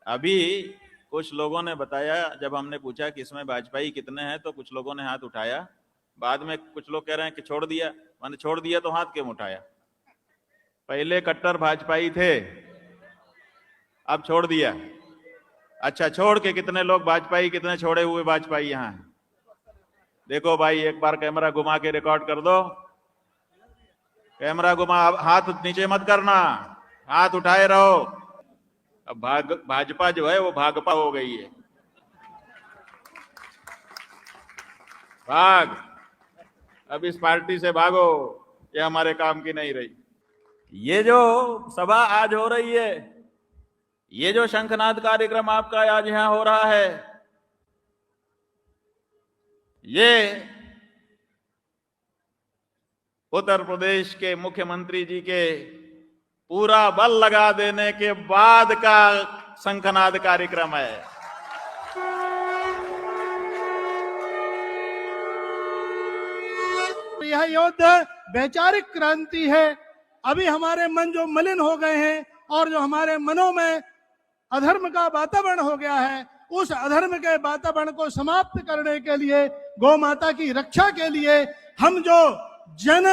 अभी कुछ लोगों ने बताया, जब हमने पूछा कि इसमें भाजपाई कितने हैं तो कुछ लोगों ने हाथ उठाया। बाद में कुछ लोग कह रहे हैं कि छोड़ दिया। मैंने छोड़ दिया तो हाथ क्यों उठाया? पहले कट्टर भाजपाई थे, अब छोड़ दिया। अच्छा, छोड़ के कितने लोग भाजपाई, कितने छोड़े हुए भाजपाई यहां हैं? देखो भाई, एक बार कैमरा घुमा के रिकॉर्ड कर दो। कैमरा घुमा, हाथ नीचे मत करना, हाथ उठाए रहो। अब भाजपा जो है वो भागपा हो गई है। भाग, अब इस पार्टी से भागो, ये हमारे काम की नहीं रही। ये जो सभा आज हो रही है, ये जो शंखनाद कार्यक्रम आपका आज यहां हो रहा है, ये उत्तर प्रदेश के मुख्यमंत्री जी के पूरा बल लगा देने के बाद का शंखनाद कार्यक्रम है। यह युद्ध वैचारिक क्रांति है। अभी हमारे मन जो मलिन हो गए हैं और जो हमारे मनों में अधर्म का वातावरण हो गया है, उस अधर्म के वातावरण को समाप्त करने के लिए, गौ माता की रक्षा के लिए हम जो जन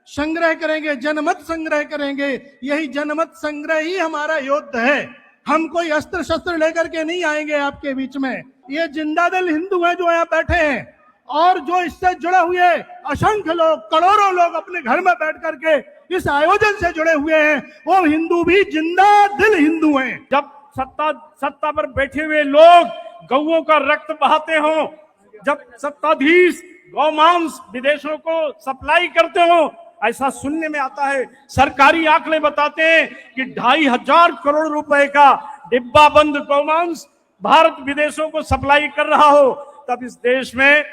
संग्रह करेंगे, जनमत संग्रह करेंगे, यही जनमत संग्रह ही हमारा युद्ध है। हम कोई अस्त्र शस्त्र लेकर के नहीं आएंगे आपके बीच में। ये जिंदादिल हिंदू हैं जो यहाँ बैठे हैं, और जो इससे जुड़े हुए असंख्य लोग, करोड़ों लोग अपने घर में बैठ करके इस आयोजन से जुड़े हुए हैं, वो हिंदू भी जिंदादिल हिंदू हैं। जब सत्ता पर बैठे हुए लोग गौओं का रक्त बहाते हो, जब सत्ताधीश गौमांस विदेशों को सप्लाई करते हो, ऐसा सुनने में आता है। सरकारी आंकड़े बताते हैं कि 2,500 करोड़ रुपए का डिब्बा बंद गौमांस भारत विदेशों को सप्लाई कर रहा हो, तब इस देश में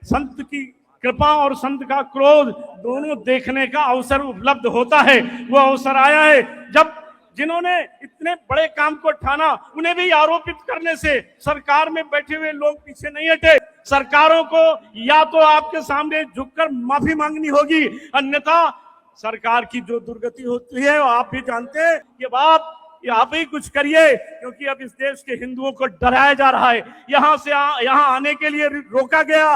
संत की कृपा और संत का क्रोध दोनों देखने का अवसर उपलब्ध होता है। वो अवसर आया है जब जिन्होंने इतने बड़े काम को ठाना, उन्हें भी आरोपित करने से सरकार में बैठे हुए लोग पीछे नहीं हटे। सरकारों को या तो आपके सामने झुककर माफी मांगनी होगी, अन्यथा सरकार की जो दुर्गति होती है वो आप भी जानते हैं कि आप ही कुछ करिए, क्योंकि अब इस देश के हिंदुओं को डराया जा रहा है। यहाँ आने के लिए रोका गया,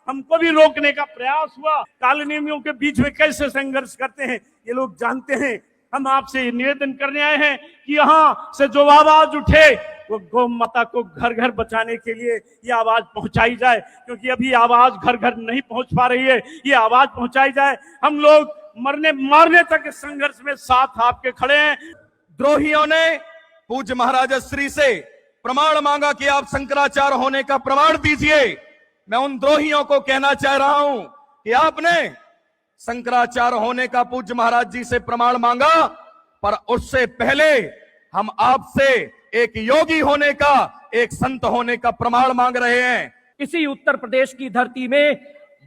हमको भी रोकने का प्रयास हुआ। कालनेमियों के बीच में कैसे संघर्ष करते हैं ये लोग जानते हैं। हम आपसे निवेदन करने आए हैं कि यहाँ से जो आवाज उठे वो गौ माता को घर घर बचाने के लिए ये आवाज पहुंचाई जाए, क्योंकि अभी आवाज घर घर नहीं पहुंच पा रही है। ये आवाज पहुंचाई जाए। हम लोग मरने मारने तक इस संघर्ष में साथ आपके खड़े हैं। द्रोहियों ने पूज्य महाराज श्री से प्रमाण मांगा कि आप शंकराचार्य होने का प्रमाण दीजिए। मैं उन द्रोहियों को कहना चाह रहा हूं कि आपने शंकराचार्य होने का पूज्य महाराज जी से प्रमाण मांगा, पर उससे पहले हम आपसे एक योगी होने का, एक संत होने का प्रमाण मांग रहे हैं। इसी उत्तर प्रदेश की धरती में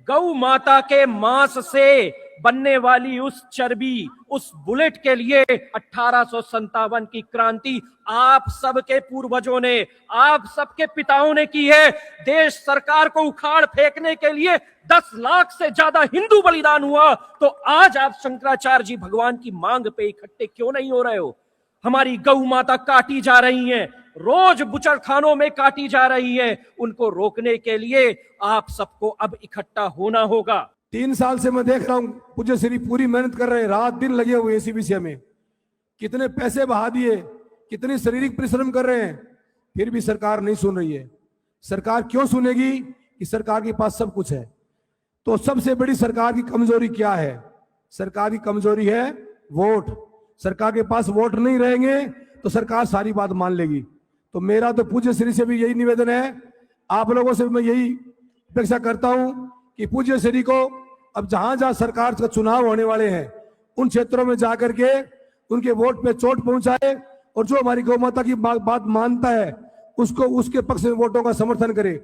गौ माता के मांस से बनने वाली उस चर्बी, उस बुलेट के लिए 1857 की क्रांति आप सबके पूर्वजों ने, आप सबके पिताओं ने की है। देश सरकार को उखाड़ फेंकने के लिए 10 लाख से ज्यादा हिंदू बलिदान हुआ, तो आज आप शंकराचार्य जी भगवान की मांग पे इकट्ठे क्यों नहीं हो रहे हो? हमारी गौ माता काटी जा रही हैं, रोज बुचड़खानों में काटी जा रही है। उनको रोकने के लिए आप सबको अब इकट्ठा होना होगा। 3 साल से मैं देख रहा हूं पूज्य श्री पूरी मेहनत कर रहे हैं, रात दिन लगे हुए इसी विषय में। कितने पैसे बहा दिए, कितने शारीरिक परिश्रम कर रहे हैं, फिर भी सरकार नहीं सुन रही है। सरकार क्यों सुनेगी कि सरकार के पास सब कुछ है। तो सबसे बड़ी सरकार की कमजोरी क्या है? सरकार की कमजोरी है वोट। सरकार के पास वोट नहीं रहेंगे तो सरकार सारी बात मान लेगी। तो मेरा तो पूज्य श्री से भी यही निवेदन है, आप लोगों से मैं यही अपेक्षा करता हूं कि पूज्य श्री को अब जहां जहां सरकार का चुनाव होने वाले हैं उन क्षेत्रों में जाकर के उनके वोट पे चोट पहुंचाए, और जो हमारी गौ माता की बात मानता है उसको उसके पक्ष में वोटों का समर्थन करे।